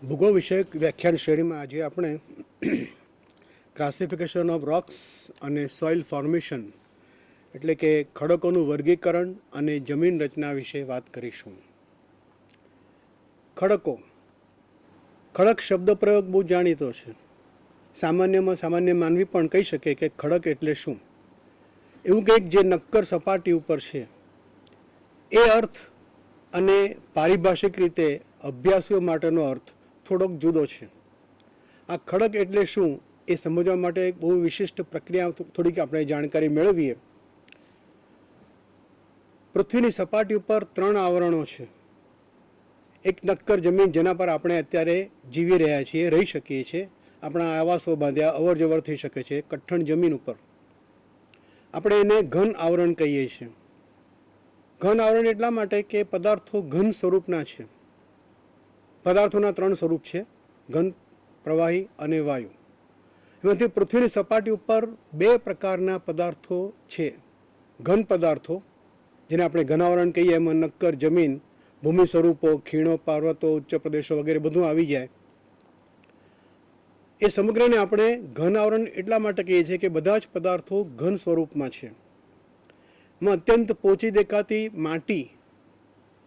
ભૂગોળ વિષયક વ્યાખ્યાન શ્રેણીમાં આજે આપણે ક્લાસિફિકેશન ઓફ રોક્સ અને સોઇલ ફોર્મેશન એટલે કે ખડકોનું વર્ગીકરણ અને જમીન રચના વિશે વાત કરીશું. ખડક શબ્દ પ્રયોગ બહુ જાણીતો છે. સામાન્યમાં સામાન્ય માનવી પણ કહી શકે કે ખડક એટલે શું. એવું કંઈક જે નક્કર સપાટી ઉપર છે. એ અર્થ અને પારિભાષિક રીતે અભ્યાસીઓ માટેનો અર્થ થોડોક જુદો છે. આ ખડક એટલે શું એ સમજવા માટે એક બહુ વિશિષ્ટ પ્રક્રિયા થોડીક આપણે જાણકારી મેળવીએ. પૃથ્વીની સપાટી ઉપર 3 આવરણો છે. એક નક્કર જમીન જેના પર આપણે અત્યારે જીવી રહ્યા છીએ, રહી શકીએ છીએ, આપણા આવાસો બાંધ્યા, અવર જવર થઈ શકે છે. કઠણ જમીન ઉપર આપણે એને ઘન આવરણ કહીએ છીએ. ઘન આવરણ એટલા માટે કે પદાર્થો ઘન સ્વરૂપના છે. પદાર્થોના 3 સ્વરૂપ છે: ઘન, પ્રવાહી અને વાયુ. એમાંથી પૃથ્વીની સપાટી ઉપર 2 પ્રકારના પદાર્થો છે. ઘન પદાર્થો જેને આપણે ઘનાવરણ કહીએ, એમાં નક્કર જમીન, ભૂમિ સ્વરૂપો, ખીણો, પર્વતો, ઉચ્ચ પ્રદેશો વગેરે બધું આવી જાય. એ સમગ્રને આપણે ઘન આવરણ એટલા માટે કહીએ છીએ કે બધા જ પદાર્થો ઘન સ્વરૂપમાં છે. એમાં અત્યંત પોચી દેખાતી માટી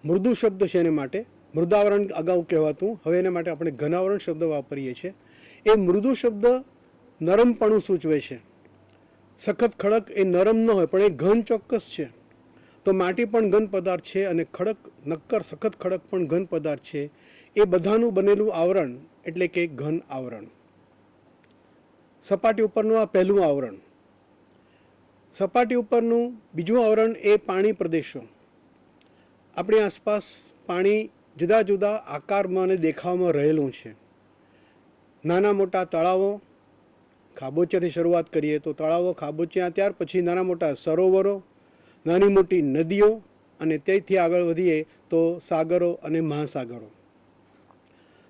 મૃદુ શબ્દ છે. એને માટે મૃદાવરણ અગાઉ કહેવાતું, હવે એને માટે આપણે ઘનાવરણ શબ્દ વાપરીએ છીએ. એ મૃદુ શબ્દ નરમપણું સૂચવે છે. સખત ખડક એ નરમ ન હોય, પણ એ ઘન ચોક્કસ છે. તો માટી પણ ઘન પદાર્થ છે અને ખડક, નક્કર સખત ખડક પણ ઘન પદાર્થ છે. એ બધાનું બનેલું આવરણ એટલે કે ઘન આવરણ. સપાટી ઉપરનું આ પહેલું આવરણ. સપાટી ઉપરનું બીજું આવરણ એ પાણી પ્રદેશો. આપણી આસપાસ પાણી જુદા જુદા આકારમાં અને દેખાવમાં રહેલું છે. નાના મોટા તળાવો, ખાબોચિયાથી શરૂઆત કરીએ તો તળાવો, ખાબોચિયા, ત્યાર પછી નાના મોટા સરોવરો, નાની મોટી નદીઓ, અને તેથી આગળ વધીએ તો સાગરો અને મહાસાગરો.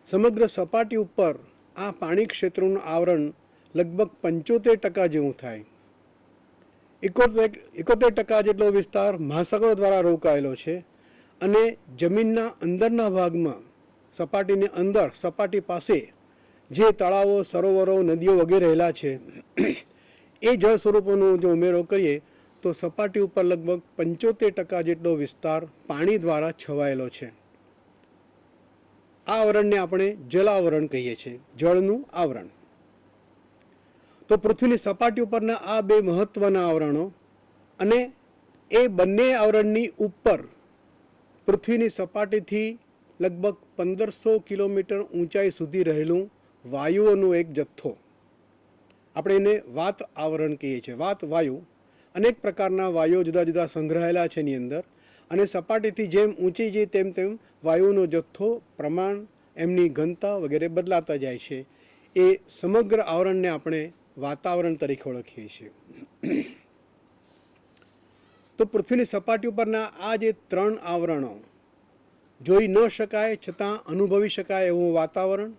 સમગ્ર સપાટી ઉપર આ પાણી ક્ષેત્રનું આવરણ લગભગ 75% જેવું થાય. 71% જેટલો વિસ્તાર મહાસાગરો દ્વારા રોકાયેલો છે. અને જમીનના અંદરના ભાગમાં, સપાટીની અંદર, સપાટી પાસે જે તળાવો, સરોવરો, નદીઓ વગેરે રહેલા છે, એ જળ સ્વરૂપોનો જો ઉમેરો કરીએ તો સપાટી ઉપર લગભગ 75% જેટલો વિસ્તાર પાણી દ્વારા છવાયેલો છે. આ આવરણને આપણે જલાવરણ કહીએ છીએ, જળનું આવરણ. તો પૃથ્વીની સપાટી ઉપરના આ 2 મહત્વના આવરણો, અને એ બંને આવરણની ઉપર પૃથ્વીની સપાટીથી લગભગ 1500 કિલોમીટર ઊંચાઈ સુધી રહેલું વાયુઓનો એક જથ્થો, આપણે એને વાત આવરણ કહીએ છીએ. વાત વાયુ, અનેક પ્રકારના વાયુઓ જુદા જુદા સંગ્રહાયેલા છે એની અંદર. અને સપાટીથી જેમ ઊંચી જાય તેમ તેમ વાયુનો જથ્થો, પ્રમાણ, એમની ઘનતા વગેરે બદલાતા જાય છે. એ સમગ્ર આવરણને આપણે વાતાવરણ તરીકે ઓળખીએ છીએ. તો પૃથ્વીની સપાટી ઉપરના આ જે 3 આવરણો, જોઈ ન શકાય છતાં અનુભવી શકાય એવું વાતાવરણ,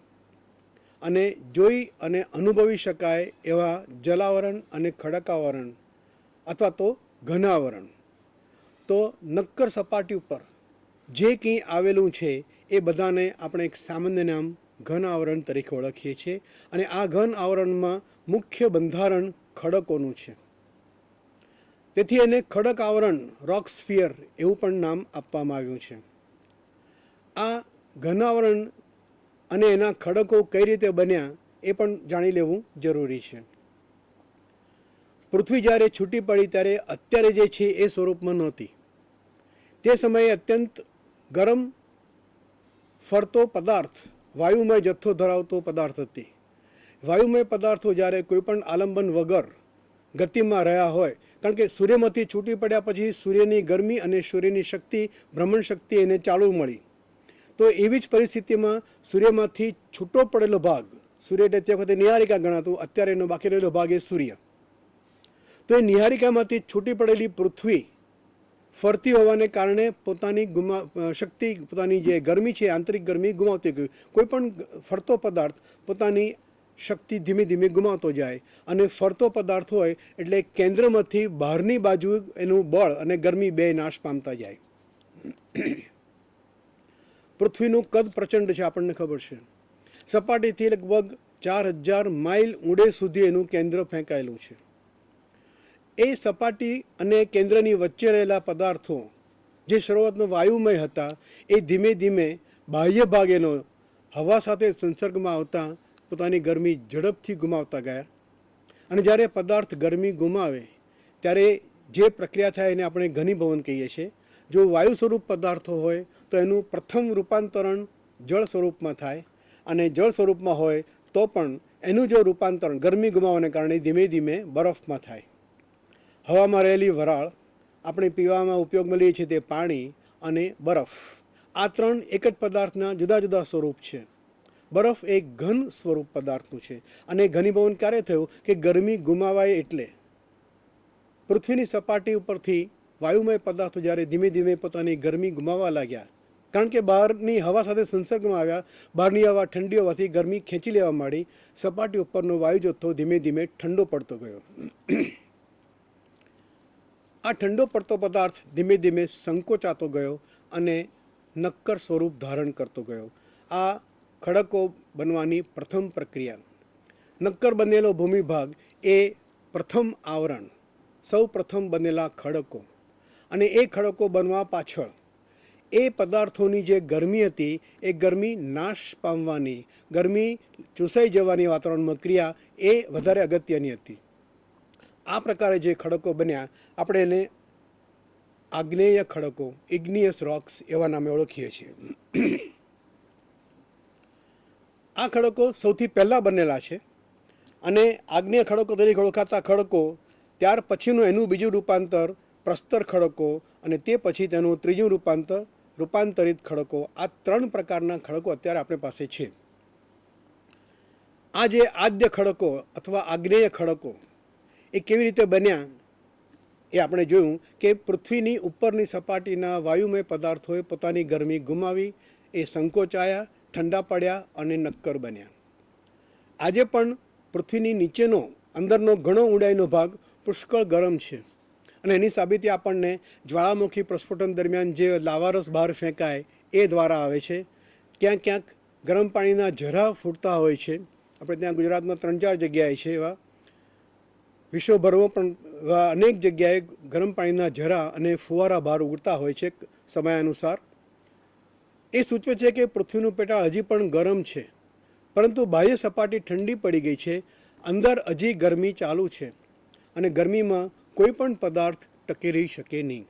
અને જોઈ અને અનુભવી શકાય એવા જલાવરણ અને ખડકાવરણ અથવા તો ઘનાવરણ. તો નક્કર સપાટી ઉપર જે કંઈ આવેલું છે એ બધાને આપણે એક સામાન્ય નામ ઘન આવરણ તરીકે ઓળખીએ છીએ. અને આ ઘન આવરણમાં મુખ્ય બંધારણ ખડકોનું છે. તેથી એને ખડક આવરણ, રોક સ્ફિયર એવું પણ નામ આપવામાં આવ્યું છે. આ ઘન આવરણ અને એના ખડકો કઈ રીતે બન્યા એ પણ જાણી લેવું જરૂરી છે. પૃથ્વી જ્યારે છૂટી પડી ત્યારે અત્યારે જે છે એ સ્વરૂપમાં નહોતી. તે સમયે અત્યંત ગરમ ફરતો પદાર્થ, વાયુમય જથ્થો ધરાવતો પદાર્થ હતી. વાયુમય પદાર્થો જ્યારે કોઈ પણ આલંબન વગર ગતિમાં રહ્યા હોય, કારણ કે સૂર્યમાંથી છૂટી પડ્યા પછી સૂર્યની ગરમી અને સૂર્યની શક્તિ, ભ્રમણ શક્તિ એને ચાલુ મળી. તો એવી જ પરિસ્થિતિમાં સૂર્યમાંથી છૂટો પડેલો ભાગ, સૂર્ય એટલે તે વખતે નિહારિકા ગણાતું, અત્યારે એનો બાકી રહેલો ભાગ એ સૂર્ય. તો એ નિહારિકામાંથી છૂટી પડેલી પૃથ્વી ફરતી હોવાને કારણે પોતાની શક્તિ, પોતાની જે ગરમી છે, આંતરિક ગરમી ગુમાવતી ગયું. કોઈ પણ ફરતો પદાર્થ પોતાની શક્તિ ધીમે ધીમે ગુમાવતો જાય. અને ફરતો પદાર્થ હોય એટલે કેન્દ્રમાંથી બહારની બાજુ એનું બળ અને ગરમી બે નાશ પામતા જાય. પૃથ્વીનું કદ પ્રચંડ છે, આપણને ખબર છે. સપાટીથી લગભગ 4000 માઇલ ઊંડે સુધી એનું કેન્દ્ર ફેંકાયેલું છે. એ સપાટી અને કેન્દ્રની વચ્ચે રહેલા પદાર્થો જે શરૂઆતમાં વાયુમય હતા એ ધીમે ધીમે બાહ્ય ભાગેનો હવા સાથે સંસર્ગમાં આવતા પોતાની ગરમી ઝડપથી ગુમાવતા ગયા. અને જ્યારે પદાર્થ ગરમી ગુમાવે ત્યારે જે પ્રક્રિયા થાય એને આપણે ઘનીભવન કહીએ છીએ. જો વાયુ સ્વરૂપ પદાર્થો હોય તો એનું પ્રથમ રૂપાંતરણ જળ સ્વરૂપમાં થાય, અને જળ સ્વરૂપમાં હોય તો પણ એનું જો રૂપાંતરણ ગરમી ગુમાવવાને કારણે ધીમે ધીમે બરફમાં થાય. હવામાં રહેલી વરાળ આપણે પીવામાં ઉપયોગમાં લઈએ છીએ તે પાણી અને બરફ, આ ત્રણ એક જ પદાર્થના જુદા જુદા સ્વરૂપ છે. બરફ એક ઘન સ્વરૂપ પદાર્થનું છે, અને ઘનીભવન ક્યારે થયું કે ગરમી ગુમાવાય એટલે પૃથ્વીની સપાટી ઉપરથી વાયુમય પદાર્થો જ્યારે ધીમે ધીમે પોતાની ગરમી ગુમાવવા લાગ્યા, કારણ કે બહારની હવા સાથે સંસર્ગમાં આવ્યા, બહારની હવા ઠંડી હોવાથી ગરમી ખેંચી લેવા માંડી, સપાટી ઉપરનો વાયુ જથ્થો ધીમે ધીમે ઠંડો પડતો ગયો. આ ઠંડો પડતો પદાર્થ ધીમે ધીમે સંકોચાતો ગયો અને નક્કર સ્વરૂપ ધારણ કરતો ગયો. આ ખડકો બનવાની પ્રથમ પ્રક્રિયા. નક્કર બનેલો ભૂમિભાગ એ પ્રથમ આવરણ, સૌ પ્રથમ બનેલા ખડકો. અને એ ખડકો બનવા પાછળ એ પદાર્થોની જે ગરમી હતી એ ગરમી નાશ પામવાની, ગરમી ચૂસાઈ જવાની વાતાવરણમાં ક્રિયા એ વધારે અગત્યની હતી. આ પ્રકારે જે ખડકો બન્યા આપણે એને આગ્નેય ખડકો, ઇગ્નિયસ રોક્સ એવા નામે ઓળખીએ છીએ. આ ખડકો સૌથી પહેલાં બનેલા છે, અને આગ્નેય ખડકો તરીકે ઓળખાતા ખડકો ત્યાર પછીનું એનું બીજું રૂપાંતર પ્રસ્તર ખડકો, અને તે પછી તેનું ત્રીજું રૂપાંતરિત ખડકો. આ ત્રણ પ્રકારના ખડકો અત્યારે આપણી પાસે છે. આ જે આદ્ય ખડકો અથવા આગ્નેય ખડકો એ કેવી રીતે બન્યા એ આપણે જોયું કે પૃથ્વીની ઉપરની સપાટીના વાયુમય પદાર્થોએ પોતાની ગરમી ગુમાવી, એ સંકોચાયા, ઠંડા પડ્યા અને નક્કર બન્યા. આજે પણ પૃથ્વીની નીચેનો અંદરનો ઘણો ઊંડાઈનો ભાગ પુષ્કળ ગરમ છે, અને એની સાબિતી આપણને જ્વાળામુખી પ્રસ્ફોટન દરમિયાન જે લાવારસ બહાર ફેંકાય એ દ્વારા આવે છે. ક્યાંક ક્યાંક ગરમ પાણીના ઝરા ફૂટતા હોય છે. આપણે ત્યાં ગુજરાતમાં 3-4 જગ્યાએ છે એવા, વિશ્વભરમાં પણ અનેક જગ્યાએ ગરમ પાણીના ઝરા અને ફુવારા બહાર ઉડતા હોય છે સમયાનુસાર. એ સૂચવે છે કે પૃથ્વીનું પેટાળ હજી પણ ગરમ છે, પરંતુ બાહ્ય સપાટી ઠંડી પડી ગઈ છે, અંદર હજી ગરમી ચાલુ છે, અને ગરમીમાં કોઈ પણ પદાર્થ ટકી રહી શકે નહીં.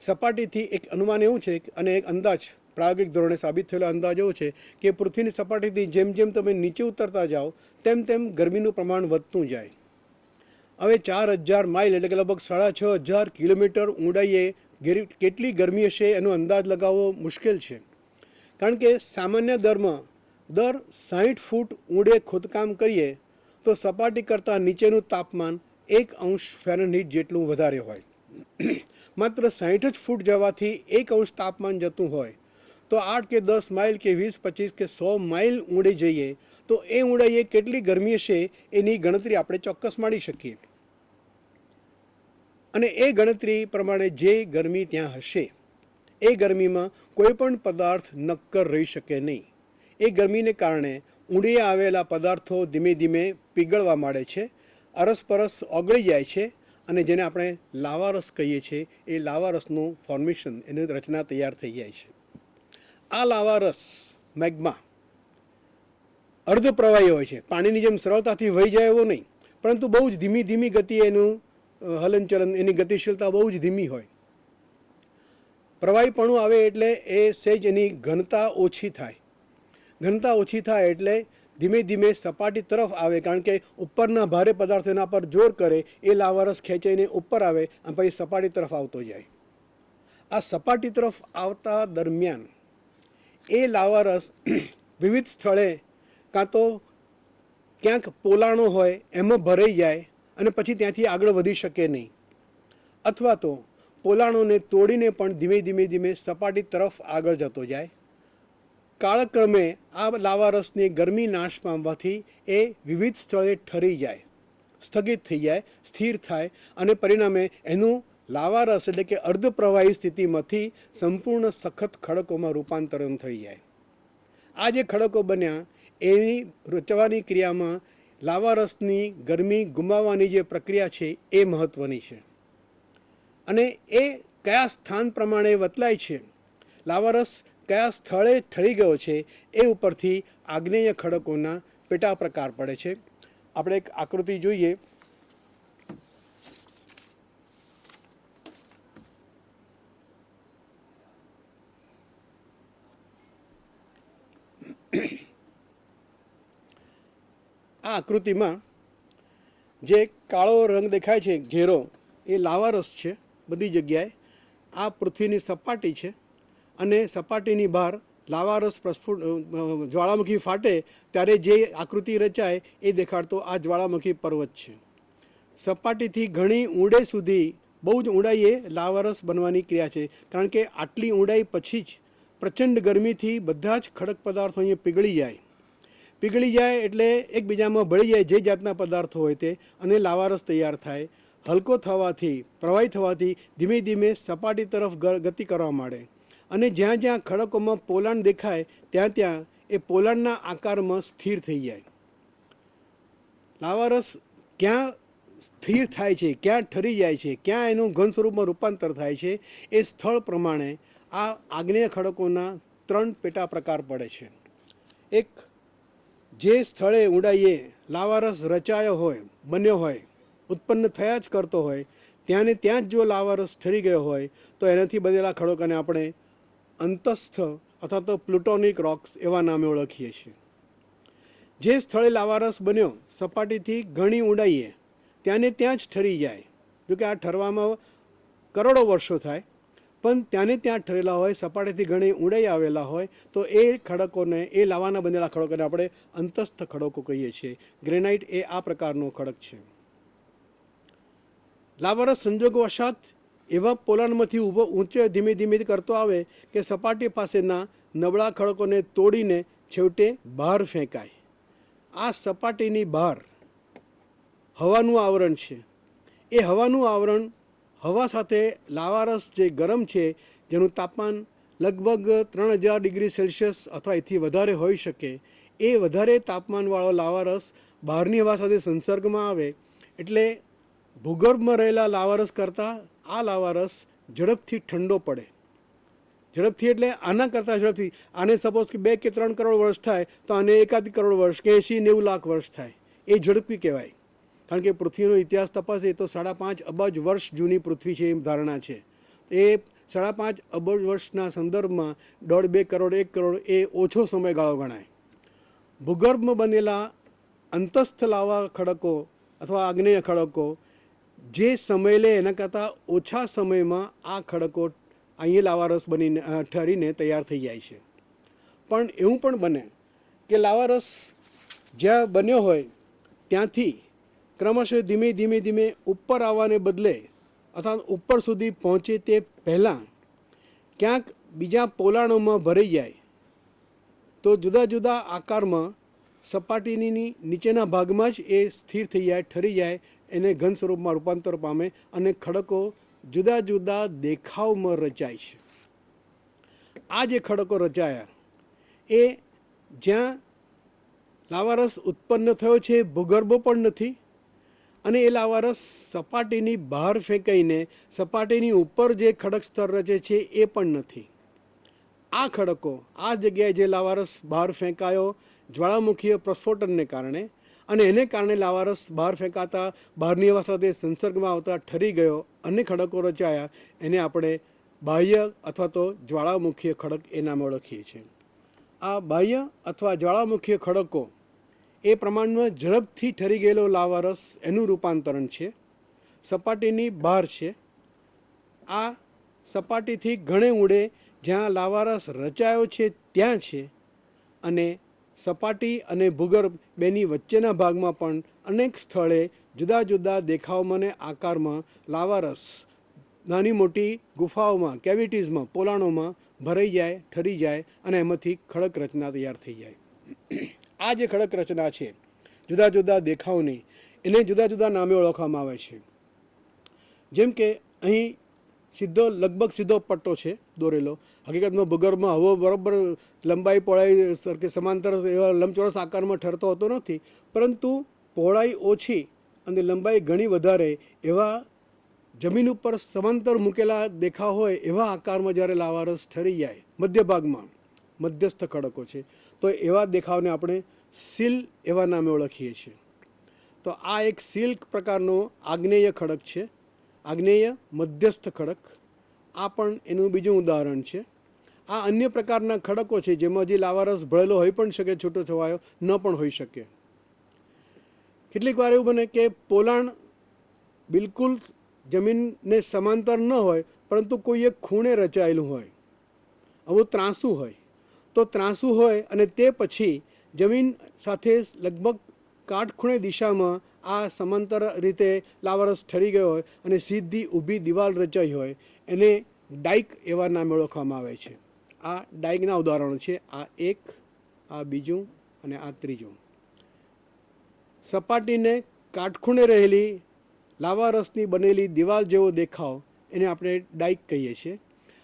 સપાટીથી એક અનુમાન એવું છે, અને એક અંદાજ પ્રાયોગિક ધોરણે સાબિત થયેલો અંદાજ એવો છે કે પૃથ્વીની સપાટીથી જેમ જેમ તમે નીચે ઉતરતા જાઓ તેમ તેમ ગરમીનું પ્રમાણ વધતું જાય. હવે 4000 માઇલ એટલે કે લગભગ 6500 કિલોમીટર ઊંડાઈએ કેટલી ગરમી હશે એનો અંદાજ લગાવવો મુશ્કેલ છે, કારણ કે સામાન્ય દરમાં દર 60 ફૂટ ઊંડે ખોદકામ કરીએ તો સપાટી કરતાં નીચેનું તાપમાન 1° ફેરનહીટ જેટલું વધારે હોય. માત્ર 60 જ ફૂટ જવાથી 1° તાપમાન જતું હોય તો 8 કે 10 માઇલ કે 20, 25 કે 100 માઇલ ઊંડે જઈએ તો એ ઊંડાઈએ કેટલી ગરમી હશે એની ગણતરી આપણે ચોક્કસ માંડી શકીએ. અને એ ગણતરી પ્રમાણે જે ગરમી ત્યાં હશે એ ગરમીમાં કોઈ પણ પદાર્થ નક્કર રહી શકે નહીં. એ ગરમીને કારણે ઊંડે આવેલા પદાર્થો ધીમે ધીમે પીગળવા માંડે છે, અરસપરસ ઓગળી જાય છે, અને જેને આપણે લાવારસ કહીએ છીએ એ લાવારસનું ફોર્મેશન, એની રચના તૈયાર થઈ જાય છે. આ લાવારસ મેગ્મા અર્ધપ્રવાહી હોય છે, પાણીની જેમ સરળતાથી વહી જાય એવો નહીં, પરંતુ બહુ જ ધીમી ધીમી ગતિએ એનું હલનચલન, એની ગતિશીલતા બહુ જ ધીમી હોય. પ્રવાહીપણું આવે એટલે એ સહેજ એની ઘનતા ઓછી થાય. ઘનતા ઓછી થાય એટલે ધીમે ધીમે સપાટી તરફ આવે, કારણ કે ઉપરના ભારે પદાર્થો એના પર જોર કરે, એ લાવારસ ખેંચાઈને ઉપર આવે અને પછી સપાટી તરફ આવતો જાય. આ સપાટી તરફ આવતા દરમિયાન એ લાવારસ વિવિધ સ્થળે કાં તો ક્યાંક પોલાણો હોય એમાં ભરાઈ જાય અને પછી ત્યાંથી આગળ વધી શકે નહીં, અથવા તો પોલાણોને તોડીને પણ ધીમે ધીમે ધીમે સપાટી તરફ આગળ જતો જાય. કાળક્રમે આ લાવારસની ગરમી નાશ પામવાથી એ વિવિધ સ્થળે ઠરી જાય, સ્થગિત થઈ જાય, સ્થિર થાય, અને પરિણામે એનું લાવારસ એટલે કે અર્ધપ્રવાહી સ્થિતિમાંથી સંપૂર્ણ સખત ખડકોમાં રૂપાંતરણ થઈ જાય. આ જે ખડકો બન્યા એની રચવાની ક્રિયામાં લાવારસની ગરમી ગુમાવવાની જે પ્રક્રિયા છે એ મહત્ત્વની છે અને એ કયા સ્થાન પ્રમાણે બદલાય છે, લાવારસ કયા સ્થળે ઠરી ગયો છે એ ઉપરથી આગ્નેય ખડકોના પેટા પ્રકાર પડે છે. આપણે એક આકૃતિ જોઈએ. આ આકૃતિમાં જે કાળો રંગ દેખાય છે ઘેરો એ લાવારસ છે બધી જગ્યાએ. આ પૃથ્વીની સપાટી છે અને સપાટીની બહાર લાવારસ પ્રસ્ફુટ જ્વાળામુખી ફાટે ત્યારે જે આકૃતિ રચાય એ દેખાડતો આ જ્વાળામુખી પર્વત છે. સપાટીથી ઘણી ઊંડે સુધી બહુ જ ઊંડાઈએ લાવારસ બનવાની ક્રિયા છે, કારણ કે આટલી ઊંડાઈ પછી જ પ્રચંડ ગરમીથી બધા જ ખડક પદાર્થો અહીંયા પીગળી જાય એટલે એકબીજામાં ભળી જાય જે જાતના પદાર્થો હોય તે, અને લાવારસ તૈયાર થાય. હલકો થવાથી, પ્રવાહી થવાથી ધીમે ધીમે સપાટી તરફ ગતિ કરવા માંડે અને જ્યાં જ્યાં ખડકોમાં પોલાણ દેખાય ત્યાં ત્યાં એ પોલાણના આકારમાં સ્થિર થઈ જાય. લાવારસ ક્યાં સ્થિર થાય છે, ક્યાં ઠરી જાય છે, ક્યાં એનું ઘન સ્વરૂપમાં રૂપાંતર થાય છે એ સ્થળ પ્રમાણે આ આગ્નેય ખડકોના 3 પેટા પ્રકાર પડે છે. એક, જે સ્થળે ઊંડાઈએ લાવારસ રચાયો હોય, બન્યો હોય, ઉત્પન્ન થયા જ કરતો હોય ત્યાં ને ત્યાં જ જો લાવારસ ઠરી ગયો હોય તો એનાથી બનેલા ખડકોને આપણે અંતસ્થ અથવા તો પ્લુટોનિક રોક્સ એવા નામે ઓળખીએ છીએ. જે સ્થળે લાવારસ બન્યો સપાટીથી ઘણી ઊંડાઈએ ત્યાં ને ત્યાં જ ઠરી જાય, જોકે આ ઠરવામાં કરોડો વર્ષો થાય, પણ ત્યાં ને ત્યાં ઠરેલા હોય, સપાટીથી ઘણી ઊંડાઈ આવેલા હોય તો એ ખડકોને, એ લાવાના બનેલા ખડકોને આપણે અંતસ્થ ખડકો કહીએ છીએ. ગ્રેનાઇટ એ આ પ્રકારનો ખડક છે. લાવારસ સંજોગવશાત એવા પોલાણમાંથી ઊંચે ધીમે ધીમે કરતો આવે કે સપાટી પાસેના નબળા ખડકોને તોડીને છેવટે બહાર ફેંકાય. આ સપાટીની બહાર હવાનું આવરણ છે. એ હવાનું આવરણ, હવા સાથે લાવારસ જે ગરમ છે, જેનું તાપમાન લગભગ 3000 ડિગ્રી સેલ્સિયસ અથવા એથી વધારે હોઈ શકે, એ વધારે તાપમાનવાળો લાવારસ બહારની હવા સાથે સંસર્ગમાં આવે એટલે ભૂગર્ભમાં રહેલા લાવારસ કરતાં આ લાવારસ ઝડપથી ઠંડો પડે. ઝડપથી એટલે આના કરતાં ઝડપથી. આને સપોઝ કે 2 કે 3 કરોડ વર્ષ થાય તો આને 1 કરોડ વર્ષ કે 80-90 લાખ વર્ષ થાય. એ ઝડપી કહેવાય, કારણ કે પૃથ્વીનો ઇતિહાસ તપાસે તો 5.5 અબજ વર્ષ જૂની પૃથ્વી છે એમ ધારણા છે. એ 5.5 અબજ વર્ષના સંદર્ભમાં 1.5-2 કરોડ 1 કરોડ એ ઓછો સમયગાળો ગણાય. ભૂગર્ભમાં બનેલા અંતસ્થ લાવા ખડકો અથવા આગ્નેય ખડકો જે સમય લે એના કરતાં ઓછા સમયમાં આ ખડકો અહીંયા લાવારસ બનીને ઠરીને તૈયાર થઈ જાય છે. પણ એવું પણ બને કે લાવારસ જ્યાં બન્યો હોય ત્યાંથી ક્રમશઃ ધીમે ધીમે ઉપર આવવાને બદલે અથવા ઉપર સુધી પહોંચે તે પહેલાં ક્યાંક બીજા પોલાણોમાં ભરાઈ જાય તો જુદા જુદા આકારમાં સપાટીની નીચેના ભાગમાં જ એ સ્થિર થઈ જાય, ઠરી જાય, એને ઘન સ્વરૂપમાં રૂપાંતર પામે અને ખડકો જુદા જુદા દેખાવમાં રચાય છે. આ જે ખડકો રચાયા એ જ્યાં લાવારસ ઉત્પન્ન થયો છે ભૂગર્ભ પણ નથી અને એ લાવારસ સપાટીની બહાર ફેંકાઈને સપાટીની ઉપર જે ખડક સ્તર રચે છે એ પણ નથી. આ ખડકો, આ જગ્યાએ જે લાવારસ બહાર ફેંકાયો જ્વાળામુખીય પ્રસ્ફોટનને કારણે, અને એને કારણે લાવારસ બહાર ફેંકાતા બહારની હવા સાથે સંસર્ગમાં આવતા ઠરી ગયો અને ખડકો રચાયા, એને આપણે બાહ્ય અથવા તો જ્વાળામુખીય ખડક એ નામે ઓળખીએ છીએ. આ બાહ્ય અથવા જ્વાળામુખીય ખડકો એ પ્રમાણમાં ઝડપથી ઠરી ગયેલો લાવારસ એનું રૂપાંતરણ છે, સપાટીની બહાર છે. આ સપાટીથી ઘણે ઊંડે જ્યાં લાવારસ રચાયો છે ત્યાં છે અને સપાટી અને ભૂગર્ભ બેની વચ્ચેના ભાગમાં પણ અનેક સ્થળે જુદા જુદા દેખાવમાં અને આકારમાં લાવારસ નાની મોટી ગુફાઓમાં, કેવિટીઝમાં, પોલાણોમાં ભરાઈ જાય, ઠરી જાય અને એમાંથી ખડક રચના તૈયાર થઈ જાય. આ જે ખડક રચના છે જુદા જુદા દેખાવની, એને જુદા જુદા નામે ઓળખવામાં આવે છે. જેમ કે અહીં લગભગ સીધો પટ્ટો છે દોરેલો. હકીકતમાં ભૂગર્ભમાં હવો બરાબર લંબાઈ પહોળાઈ સરખે સમાંતર એવા લંબચોરસ આકારમાં ઠરતો હોતો નથી, પરંતુ પહોળાઈ ઓછી અને લંબાઈ ઘણી વધારે એવા જમીન ઉપર સમાંતર મૂકેલા દેખાવ હોય એવા આકારમાં જ્યારે લાવારસ ઠરી જાય મધ્ય ભાગમાં, મધ્યસ્થ ખડકો છે, તો એવા દેખાવને આપણે સીલ એવા નામે ઓળખીએ છીએ. તો આ એક સીલ પ્રકારનો આગ્નેય ખડક છે, આગ્નેય મધ્યસ્થ ખડક. આ પણ એનું બીજું ઉદાહરણ છે. આ અન્ય પ્રકારના ખડકો છે જેમાં હજી લાવારસ ભળેલો હોઈ પણ શકે, છૂટો છવાયો ન પણ હોઈ શકે. કેટલીક વાર એવું બને કે પોલાણ બિલકુલ જમીનને સમાંતર ન હોય, પરંતુ કોઈ એક ખૂણે રચાયેલું હોય, આવું ત્રાંસું હોય. તો ત્રાંસું હોય અને તે પછી જમીન સાથે લગભગ કાટખૂણે દિશામાં આ સમાંતર રીતે લાવારસ ઠરી ગયો હોય અને સીધી ઊભી દિવાલ રચાઈ હોય, એને ડાઇક એવા નામે ઓળખવામાં આવે છે. આ ડાઇકના ઉદાહરણો છે. આ એક, આ બીજું અને આ ત્રીજું. સપાટીને કાટખૂણે રહેલી લાવારસની બનેલી દિવાલ જેવો દેખાવ એને આપણે ડાઇક કહીએ છીએ.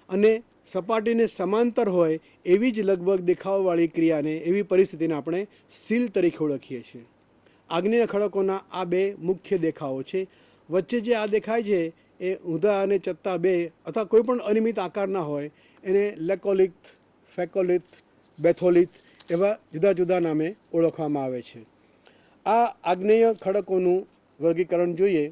અને સપાટીને સમાંતર હોય એવી જ લગભગ દેખાવવાળી ક્રિયાને, એવી પરિસ્થિતિને આપણે સીલ તરીકે ઓળખીએ છીએ. આગ્નેય ખડકોના આ બે મુખ્ય દેખાવો છે. વચ્ચે જે આ દેખાય છે એ ઊંધા અને ચત્તા બે અથવા કોઈ પણ અનિયમિત આકારના હોય એને લેકોલિથ, ફેકોલિથ, બેથોલિથ એવા જુદા જુદા નામે ઓળખવામાં આવે છે. આ આગ્નેય ખડકોનું વર્ગીકરણ જોઈએ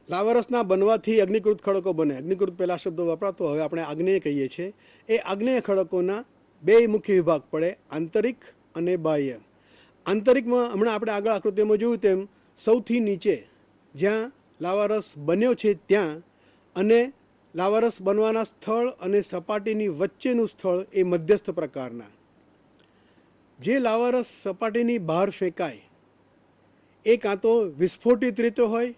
લાવારસના બનવાથી અગ્નિકૃત ખડકો બને. અગ્નિકૃત પહેલા શબ્દ વપરાતો, હવે આપણે આગ્નેય કહીએ છીએ. એ આગ્નેય ખડકોના બે મુખ્ય વિભાગ પડે, આંતરિક અને બાહ્ય. આંતરિકમાં હમણાં આપણે આગળ આકૃતિમાં જોયું તેમ સૌથી નીચે જ્યાં લાવારસ બન્યો છે ત્યાં, અને લાવારસ બનવાના સ્થળ અને સપાટીની વચ્ચેનું સ્થળ એ મધ્યસ્થ પ્રકારના. જે લાવારસ સપાટીની બહાર ફેંકાય એ કાં તો વિસ્ફોટિત રીતે હોય